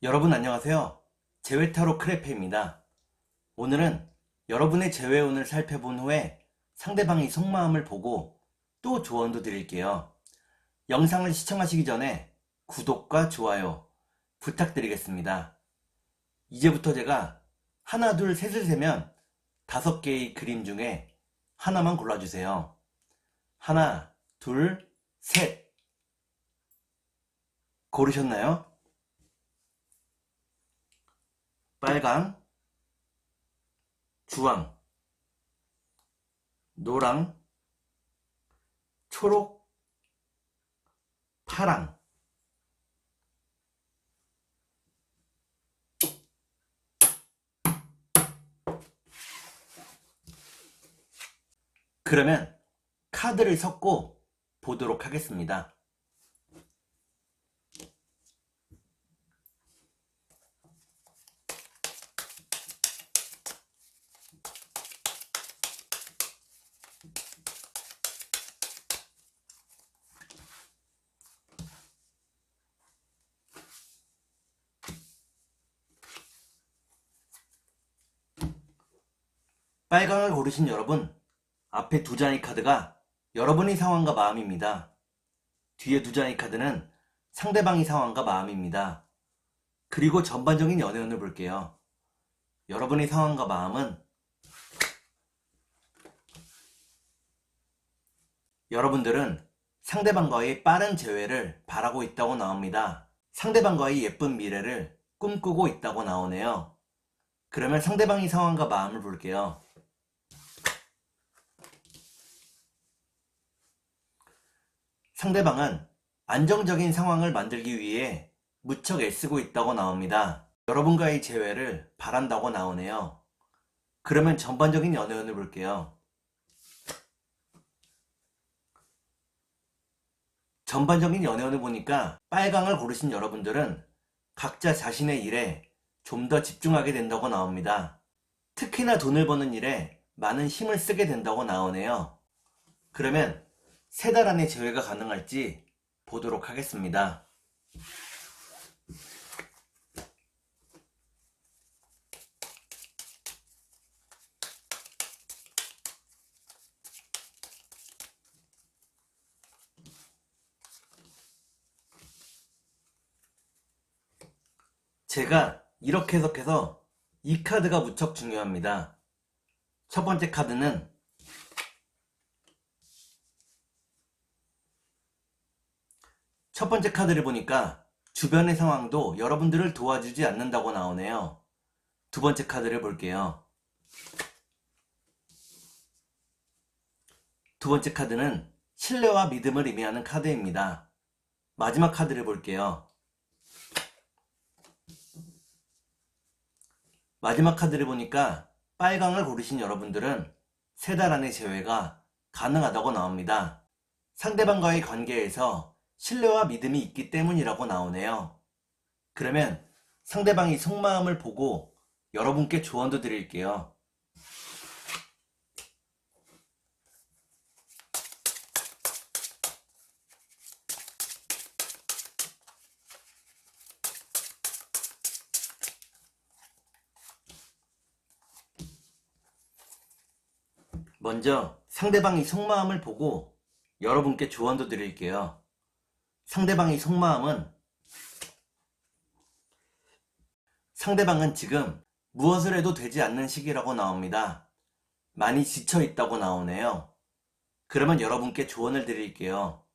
여러분 안녕하세요. 재회타로 크레페입니다. 오늘은 여러분의 재회운을 살펴본 후에 상대방의 속마음을 보고 또 조언도 드릴게요. 영상을 시청하시기 전에 구독과 좋아요 부탁드리겠습니다. 이제부터 제가 하나, 둘, 셋을 세면 5개의 그림 중에 하나만 골라주세요. 하나, 둘, 셋. 고르셨나요? 빨강, 주황, 노랑, 초록, 파랑. 그러면 카드를 섞고 보도록 하겠습니다. 빨강을 고르신 여러분, 앞에 2장의 카드가 여러분의 상황과 마음입니다. 뒤에 2장의 카드는 상대방의 상황과 마음입니다. 그리고 전반적인 연애운을 볼게요. 여러분의 상황과 마음은 여러분들은 상대방과의 빠른 재회를 바라고 있다고 나옵니다. 상대방과의 예쁜 미래를 꿈꾸고 있다고 나오네요. 그러면 상대방의 상황과 마음을 볼게요. 상대방은 안정적인 상황을 만들기 위해 무척 애쓰고 있다고 나옵니다. 여러분과의 재회를 바란다고 나오네요. 그러면 전반적인 연애운을 볼게요. 전반적인 연애운을 보니까 빨강을 고르신 여러분들은 각자 자신의 일에 좀 더 집중하게 된다고 나옵니다. 특히나 돈을 버는 일에 많은 힘을 쓰게 된다고 나오네요. 그러면 3달 안에 재회가 가능할지 보도록 하겠습니다. 제가 이렇게 해석해서 이 카드가 무척 중요합니다. 첫 번째 카드는 첫 번째 카드를 보니까 주변의 상황도 여러분들을 도와주지 않는다고 나오네요. 두 번째 카드를 볼게요. 두 번째 카드는 신뢰와 믿음을 의미하는 카드입니다. 마지막 카드를 볼게요. 마지막 카드를 보니까 빨강을 고르신 여러분들은 3달 안에 재회가 가능하다고 나옵니다. 상대방과의 관계에서 신뢰와 믿음이 있기 때문이라고 나오네요. 그러면 상대방이 속마음을 보고 여러분께 조언도 드릴게요. 먼저 상대방이 속마음을 보고 여러분께 조언도 드릴게요. 상대방의 속마음은 상대방은 지금 무엇을 해도 되지 않는 시기라고 나옵니다. 많이 지쳐 있다고 나오네요. 그러면 여러분께 조언을 드릴게요.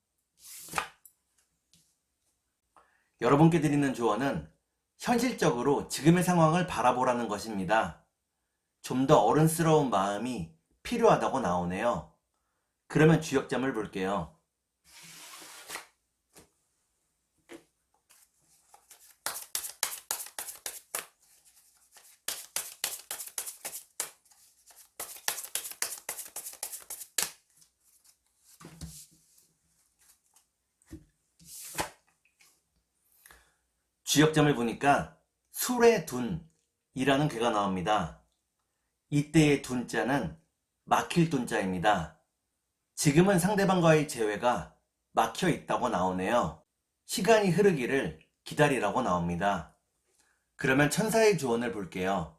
여러분께 드리는 조언은 현실적으로 지금의 상황을 바라보라는 것입니다. 좀 더 어른스러운 마음이 필요하다고 나오네요. 그러면 주역점을 볼게요. 주역점을 보니까 술의 둔이라는 괴가 나옵니다. 이때의 둔자는 막힐 둔자입니다. 지금은 상대방과의 재회가 막혀 있다고 나오네요. 시간이 흐르기를 기다리라고 나옵니다. 그러면 천사의 조언을 볼게요.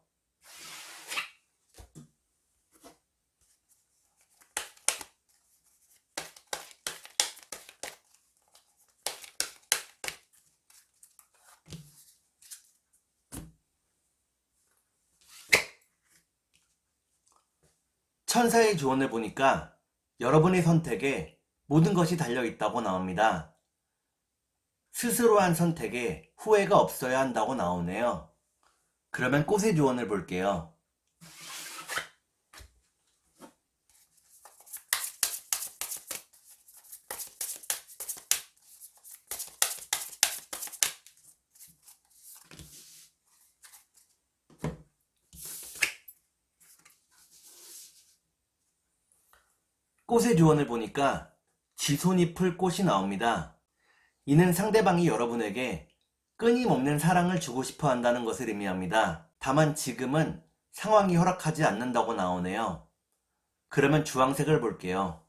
천사의 조언을 보니까 여러분의 선택에 모든 것이 달려있다고 나옵니다. 스스로 한 선택에 후회가 없어야 한다고 나오네요. 그러면 꽃의 조언을 볼게요. 꽃의 조언을 보니까 쥐손이 풀 꽃이 나옵니다. 이는 상대방이 여러분에게 끊임없는 사랑을 주고 싶어 한다는 것을 의미합니다. 다만 지금은 상황이 허락하지 않는다고 나오네요. 그러면 주황색을 볼게요.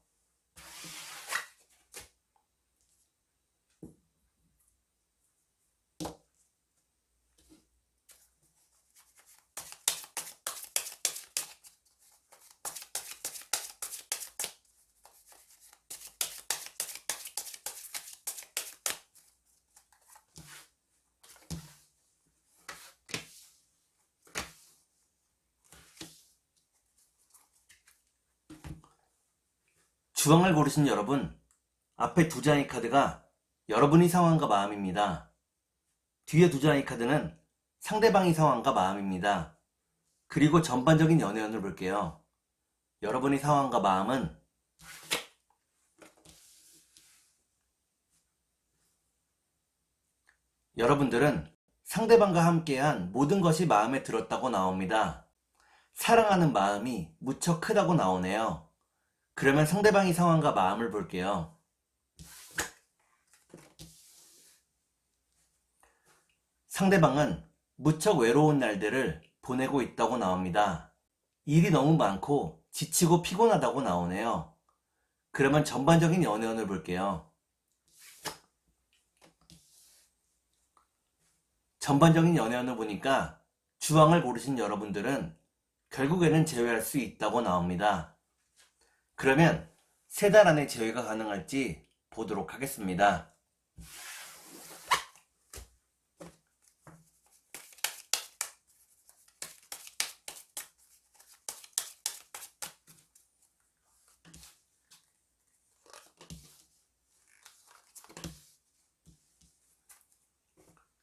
주황을 고르신 여러분, 앞에 두 장의 카드가 여러분의 상황과 마음입니다. 뒤에 두 장의 카드는 상대방의 상황과 마음입니다. 그리고 전반적인 연애운을 볼게요. 여러분의 상황과 마음은 여러분들은 상대방과 함께한 모든 것이 마음에 들었다고 나옵니다. 사랑하는 마음이 무척 크다고 나오네요. 그러면 상대방의 상황과 마음을 볼게요. 상대방은 무척 외로운 날들을 보내고 있다고 나옵니다. 일이 너무 많고 지치고 피곤하다고 나오네요. 그러면 전반적인 연애운을 볼게요. 전반적인 연애운을 보니까 주황을 고르신 여러분들은 결국에는 재회할 수 있다고 나옵니다. 그러면 3달 안에 재회가 가능할지 보도록 하겠습니다.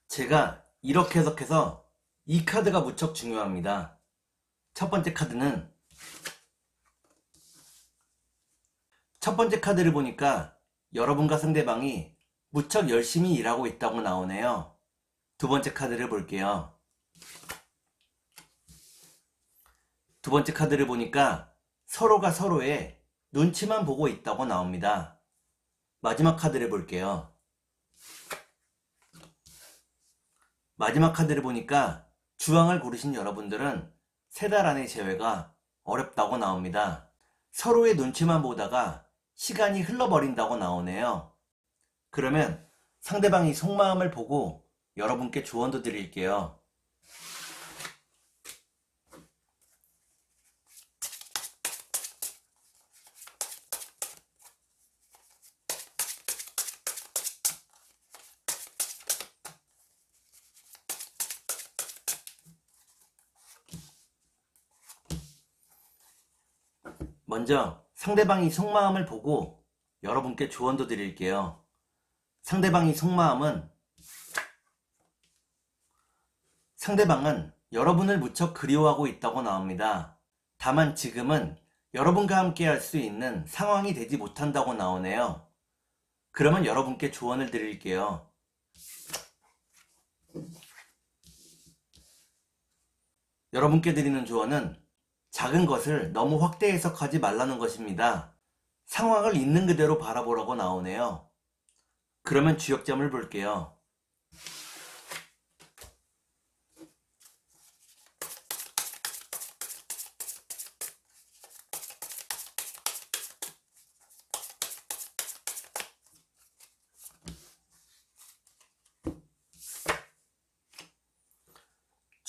제가 이렇게 해석해서 이 카드가 무척 중요합니다. 첫 번째 카드를 보니까 여러분과 상대방이 무척 열심히 일하고 있다고 나오네요. 두 번째 카드를 볼게요. 두 번째 카드를 보니까 서로가 서로의 눈치만 보고 있다고 나옵니다. 마지막 카드를 볼게요. 마지막 카드를 보니까 주황을 고르신 여러분들은 3달 안의 재회가 어렵다고 나옵니다. 서로의 눈치만 보다가 시간이 흘러버린다고 나오네요. 그러면 상대방이 속마음을 보고 여러분께 조언도 드릴게요. 먼저 상대방이 속마음을 보고 여러분께 조언도 드릴게요. 상대방은 여러분을 무척 그리워하고 있다고 나옵니다. 다만 지금은 여러분과 함께 할 수 있는 상황이 되지 못한다고 나오네요. 그러면 여러분께 조언을 드릴게요. 여러분께 드리는 조언은 작은 것을 너무 확대 해석하지 말라는 것입니다. 상황을 있는 그대로 바라보라고 나오네요. 그러면 주역점을 볼게요.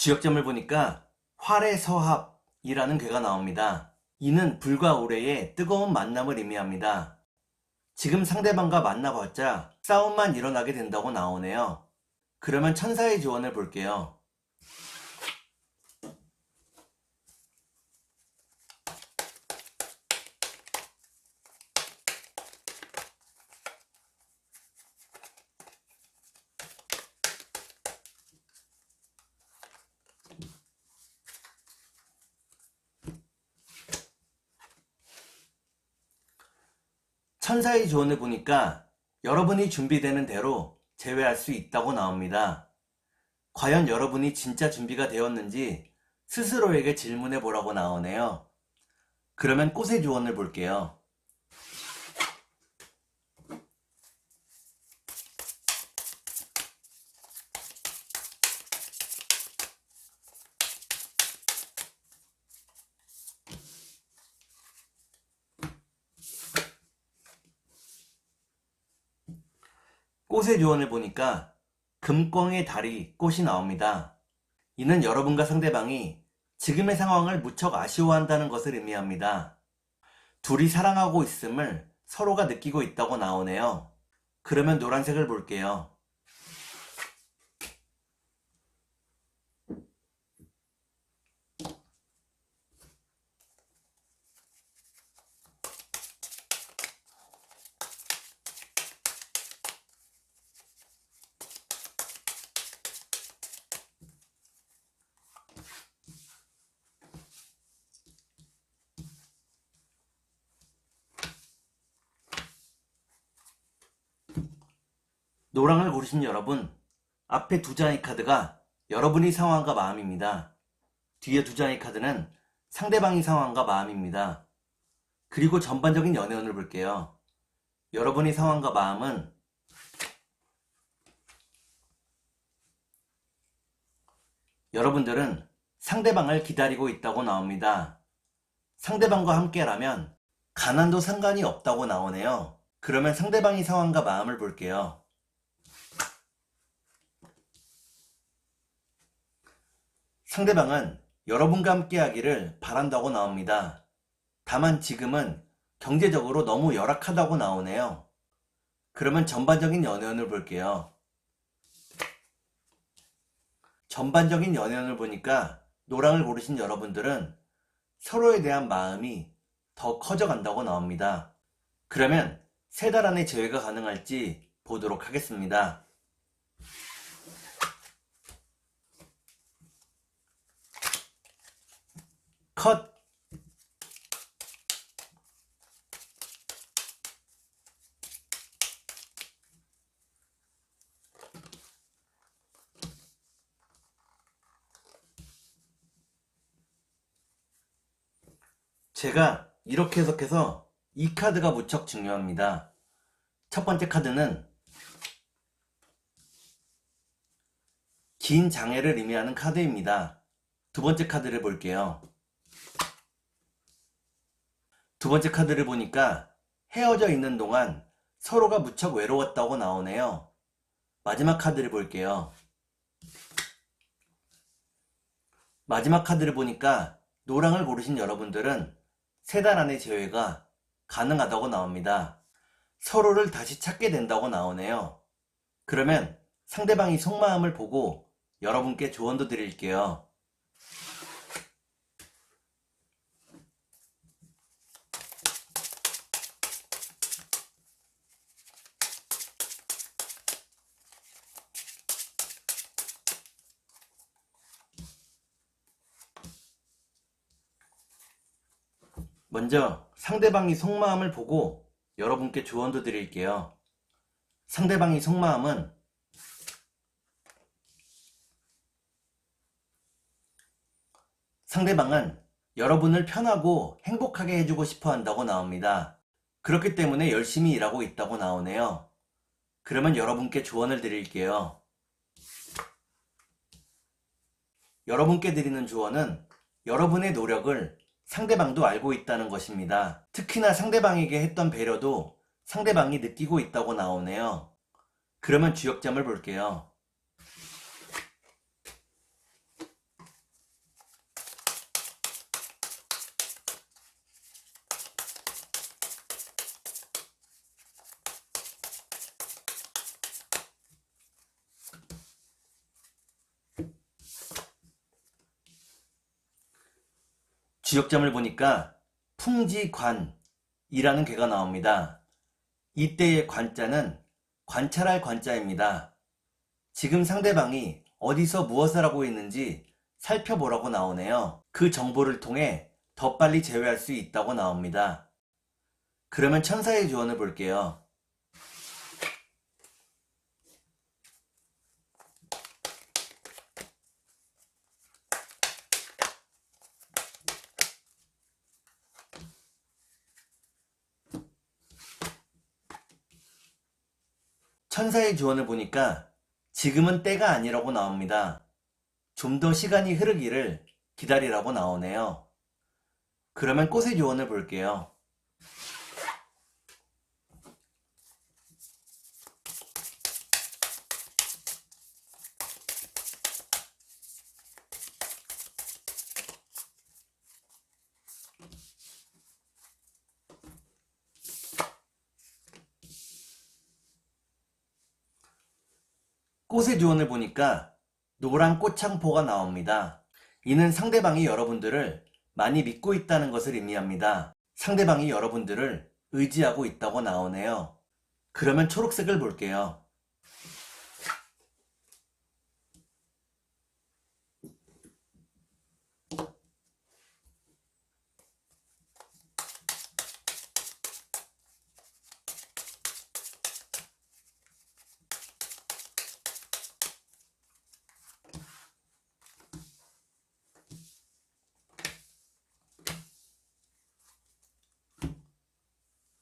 주역점을 보니까 활애서합이라는 괴가 나옵니다. 이는 불과 오래의 뜨거운 만남을 의미합니다. 지금 상대방과 만나봤자 싸움만 일어나게 된다고 나오네요. 그러면 천사의 조언을 볼게요. 천사의 조언을 보니까 여러분이 준비되는 대로 제외할 수 있다고 나옵니다. 과연 여러분이 진짜 준비가 되었는지 스스로에게 질문해 보라고 나오네요. 그러면 꽃의 조언을 볼게요. 꽃의 조언을 보니까 금광의 다리 꽃이 나옵니다. 이는 여러분과 상대방이 지금의 상황을 무척 아쉬워한다는 것을 의미합니다. 둘이 사랑하고 있음을 서로가 느끼고 있다고 나오네요. 그러면 노란색을 볼게요. 노랑을 고르신 여러분, 앞에 두 장의 카드가 여러분의 상황과 마음입니다. 뒤에 두 장의 카드는 상대방의 상황과 마음입니다. 그리고 전반적인 연애운을 볼게요. 여러분의 상황과 마음은 여러분들은 상대방을 기다리고 있다고 나옵니다. 상대방과 함께라면 가난도 상관이 없다고 나오네요. 그러면 상대방의 상황과 마음을 볼게요. 상대방은 여러분과 함께 하기를 바란다고 나옵니다. 다만 지금은 경제적으로 너무 열악하다고 나오네요. 그러면 전반적인 연애운을 볼게요. 전반적인 연애운을 보니까 노랑을 고르신 여러분들은 서로에 대한 마음이 더 커져간다고 나옵니다. 그러면 3달 안에 재회가 가능할지 보도록 하겠습니다. 컷! 제가 이렇게 해석해서 이 카드가 무척 중요합니다. 첫 번째 카드는 긴 장애를 의미하는 카드입니다. 두 번째 카드를 볼게요. 두 번째 카드를 보니까 헤어져 있는 동안 서로가 무척 외로웠다고 나오네요. 마지막 카드를 볼게요. 마지막 카드를 보니까 노랑을 고르신 여러분들은 3달 안에 재회가 가능하다고 나옵니다. 서로를 다시 찾게 된다고 나오네요. 그러면 상대방이 속마음을 보고 여러분께 조언도 드릴게요. 먼저 상대방이 속마음을 보고 여러분께 조언도 드릴게요. 상대방의 속마음은 상대방은 여러분을 편하고 행복하게 해주고 싶어 한다고 나옵니다. 그렇기 때문에 열심히 일하고 있다고 나오네요. 그러면 여러분께 조언을 드릴게요. 여러분께 드리는 조언은 여러분의 노력을 상대방도 알고 있다는 것입니다. 특히나 상대방에게 했던 배려도 상대방이 느끼고 있다고 나오네요. 그러면 주역점을 볼게요. 주역점을 보니까 풍지관이라는 괴가 나옵니다. 이때의 관자는 관찰할 관자입니다. 지금 상대방이 어디서 무엇을 하고 있는지 살펴보라고 나오네요. 그 정보를 통해 더 빨리 제외할 수 있다고 나옵니다. 그러면 천사의 조언을 볼게요. 천사의 조언을 보니까 지금은 때가 아니라고 나옵니다. 좀 더 시간이 흐르기를 기다리라고 나오네요. 그러면 꽃의 조언을 볼게요. 꽃의 조언을 보니까 노란 꽃창포가 나옵니다. 이는 상대방이 여러분들을 많이 믿고 있다는 것을 의미합니다. 상대방이 여러분들을 의지하고 있다고 나오네요. 그러면 초록색을 볼게요.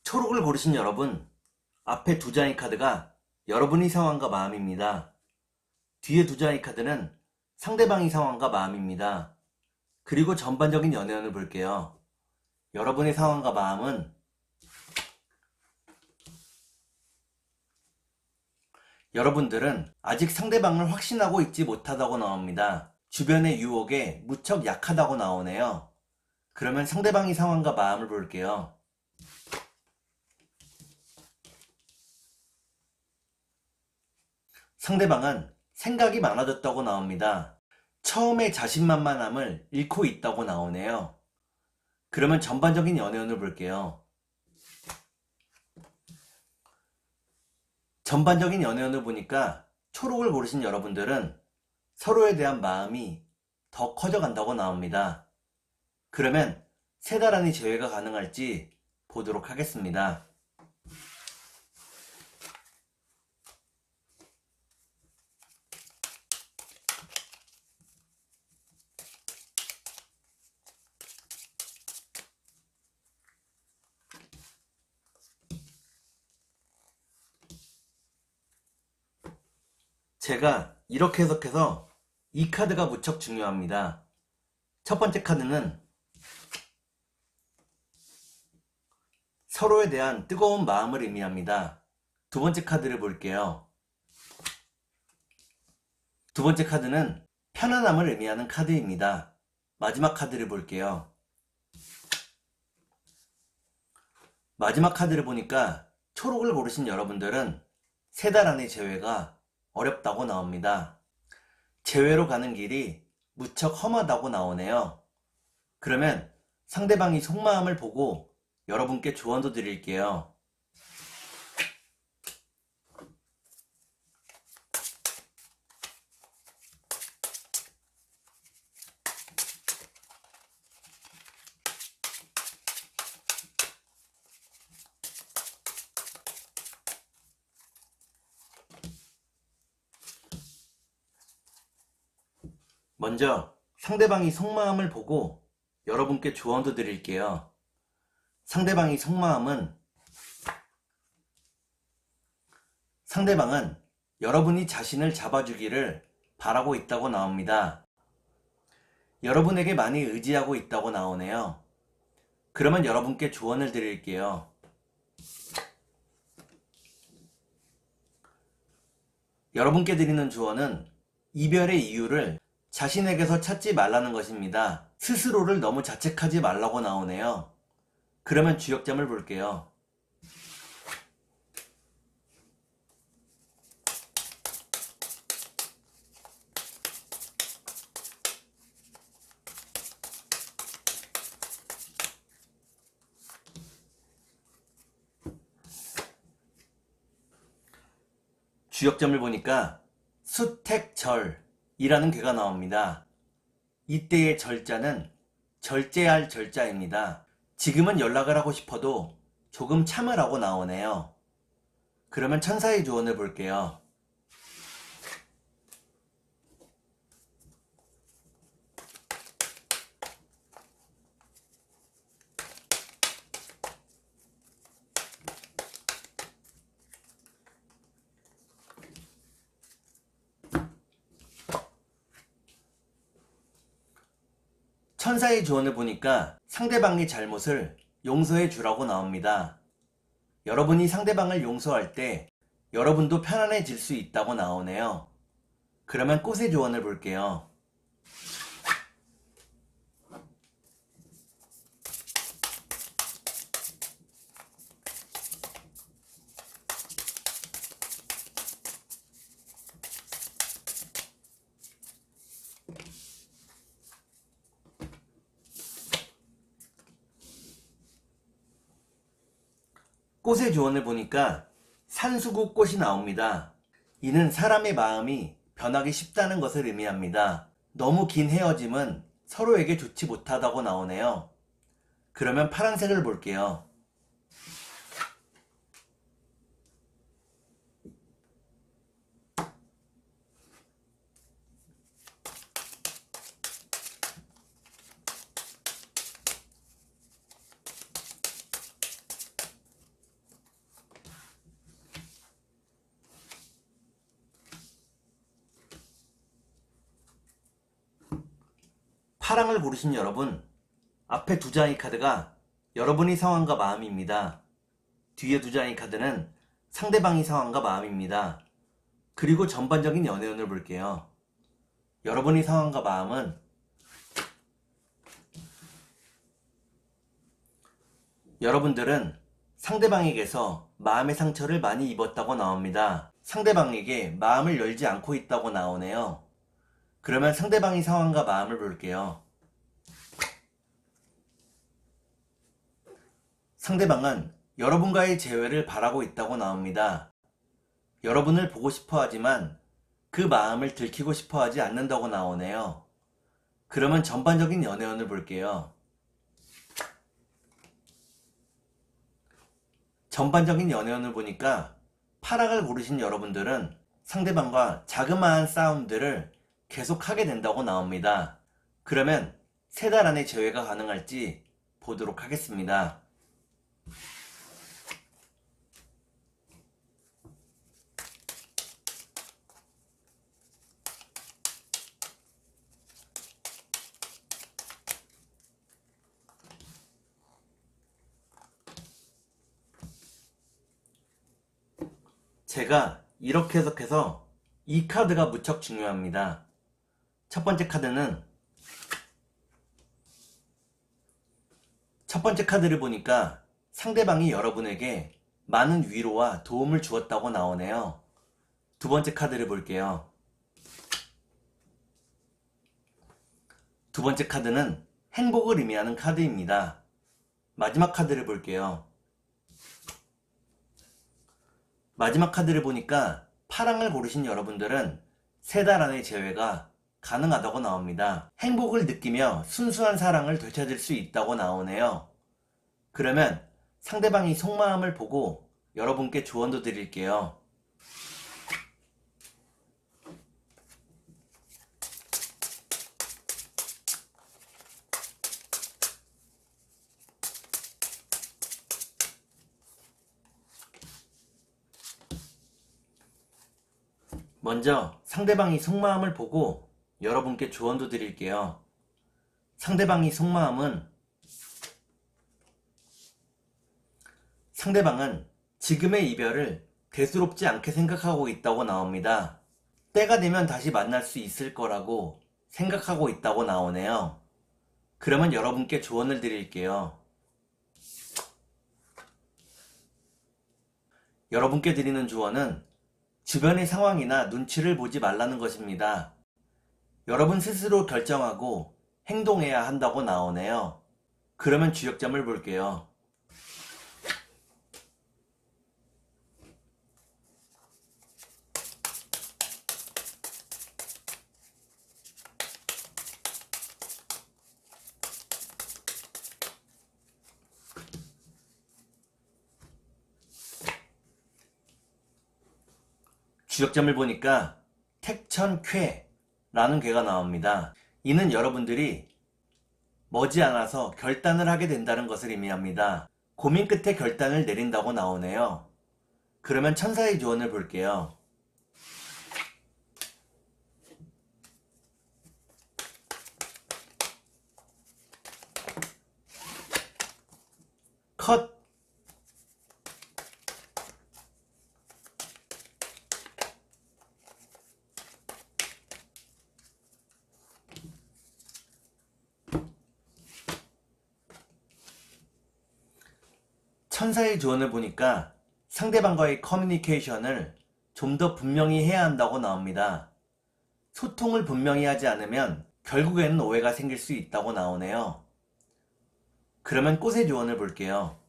초록을 고르신 여러분, 앞에 두 장의 카드가 여러분의 상황과 마음입니다. 뒤에 두 장의 카드는 상대방의 상황과 마음입니다. 그리고 전반적인 연애운을 볼게요. 여러분의 상황과 마음은 여러분들은 아직 상대방을 확신하고 있지 못하다고 나옵니다. 주변의 유혹에 무척 약하다고 나오네요. 그러면 상대방의 상황과 마음을 볼게요. 상대방은 생각이 많아졌다고 나옵니다. 처음에 자신만만함을 잃고 있다고 나오네요. 그러면 전반적인 연애운을 볼게요. 전반적인 연애운을 보니까 초록을 고르신 여러분들은 서로에 대한 마음이 더 커져간다고 나옵니다. 그러면 세 달 안에 재회가 가능할지 보도록 하겠습니다. 제가 이렇게 해석해서 이 카드가 무척 중요합니다. 첫 번째 카드는 서로에 대한 뜨거운 마음을 의미합니다. 두 번째 카드를 볼게요. 두 번째 카드는 편안함을 의미하는 카드입니다. 마지막 카드를 볼게요. 마지막 카드를 보니까 초록을 고르신 여러분들은 세 달 안의 재회가 어렵다고 나옵니다. 재회로 가는 길이 무척 험하다고 나오네요. 그러면 상대방이 속마음을 보고 여러분께 조언도 드릴게요. 먼저 상대방이 속마음을 보고 여러분께 조언도 드릴게요. 상대방은 여러분이 자신을 잡아주기를 바라고 있다고 나옵니다. 여러분에게 많이 의지하고 있다고 나오네요. 그러면 여러분께 조언을 드릴게요. 여러분께 드리는 조언은 이별의 이유를 자신에게서 찾지 말라는 것입니다. 스스로를 너무 자책하지 말라고 나오네요. 그러면 주역점을 볼게요. 주역점을 보니까 수택절이라는 괴가 나옵니다. 이때의 절자는 절제할 절자입니다. 지금은 연락을 하고 싶어도 조금 참으라고 나오네요. 그러면 천사의 조언을 볼게요. 천사의 조언을 보니까 상대방의 잘못을 용서해 주라고 나옵니다. 여러분이 상대방을 용서할 때 여러분도 편안해질 수 있다고 나오네요. 그러면 꽃의 조언을 볼게요. 꽃의 조언을 보니까 산수국 꽃이 나옵니다. 이는 사람의 마음이 변하기 쉽다는 것을 의미합니다. 너무 긴 헤어짐은 서로에게 좋지 못하다고 나오네요. 그러면 파란색을 볼게요. 파랑을 고르신 여러분, 앞에 두 장의 카드가 여러분의 상황과 마음입니다. 뒤에 두 장의 카드는 상대방의 상황과 마음입니다. 그리고 전반적인 연애운을 볼게요. 여러분의 상황과 마음은 여러분들은 상대방에게서 마음의 상처를 많이 입었다고 나옵니다. 상대방에게 마음을 열지 않고 있다고 나오네요. 그러면 상대방의 상황과 마음을 볼게요. 상대방은 여러분과의 재회를 바라고 있다고 나옵니다. 여러분을 보고 싶어 하지만 그 마음을 들키고 싶어 하지 않는다고 나오네요. 그러면 전반적인 연애운을 볼게요. 전반적인 연애운을 보니까 파랑을 고르신 여러분들은 상대방과 자그마한 싸움들을 계속하게 된다고 나옵니다. 그러면 3달 안에 재회가 가능할지 보도록 하겠습니다. 제가 이렇게 해석해서 이 카드가 무척 중요합니다. 첫 번째 카드를 보니까 상대방이 여러분에게 많은 위로와 도움을 주었다고 나오네요. 두 번째 카드를 볼게요. 두 번째 카드는 행복을 의미하는 카드입니다. 마지막 카드를 볼게요. 마지막 카드를 보니까 파랑을 고르신 여러분들은 3달 안의 재회가 가능하다고 나옵니다. 행복을 느끼며 순수한 사랑을 되찾을 수 있다고 나오네요. 그러면 상대방이 속마음을 보고 여러분께 조언도 드릴게요. 먼저 상대방이 속마음을 보고 여러분께 조언도 드릴게요. 상대방은 지금의 이별을 대수롭지 않게 생각하고 있다고 나옵니다. 때가 되면 다시 만날 수 있을 거라고 생각하고 있다고 나오네요. 그러면 여러분께 조언을 드릴게요. 여러분께 드리는 조언은 주변의 상황이나 눈치를 보지 말라는 것입니다. 여러분 스스로 결정하고 행동해야 한다고 나오네요. 그러면 주역점을 볼게요. 주역점을 보니까 택천쾌라는 괴가 나옵니다. 이는 여러분들이 머지않아서 결단을 하게 된다는 것을 의미합니다. 고민 끝에 결단을 내린다고 나오네요. 그러면 천사의 조언을 볼게요. 컷! 천사의 조언을 보니까 상대방과의 커뮤니케이션을 좀 더 분명히 해야 한다고 나옵니다. 소통을 분명히 하지 않으면 결국에는 오해가 생길 수 있다고 나오네요. 그러면 꽃의 조언을 볼게요.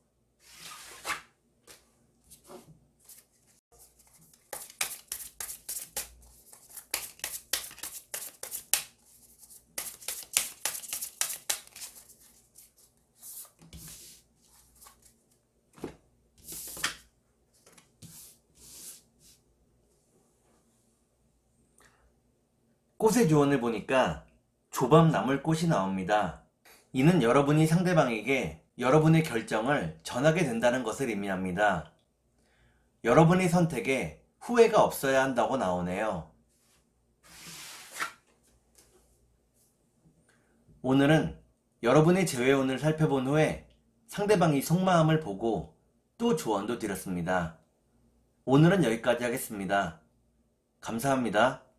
꽃의 조언을 보니까 조밥 나물 꽃이 나옵니다. 이는 여러분이 상대방에게 여러분의 결정을 전하게 된다는 것을 의미합니다. 여러분의 선택에 후회가 없어야 한다고 나오네요. 오늘은 여러분의 재회운을 살펴본 후에 상대방의 속마음을 보고 또 조언도 드렸습니다. 오늘은 여기까지 하겠습니다. 감사합니다.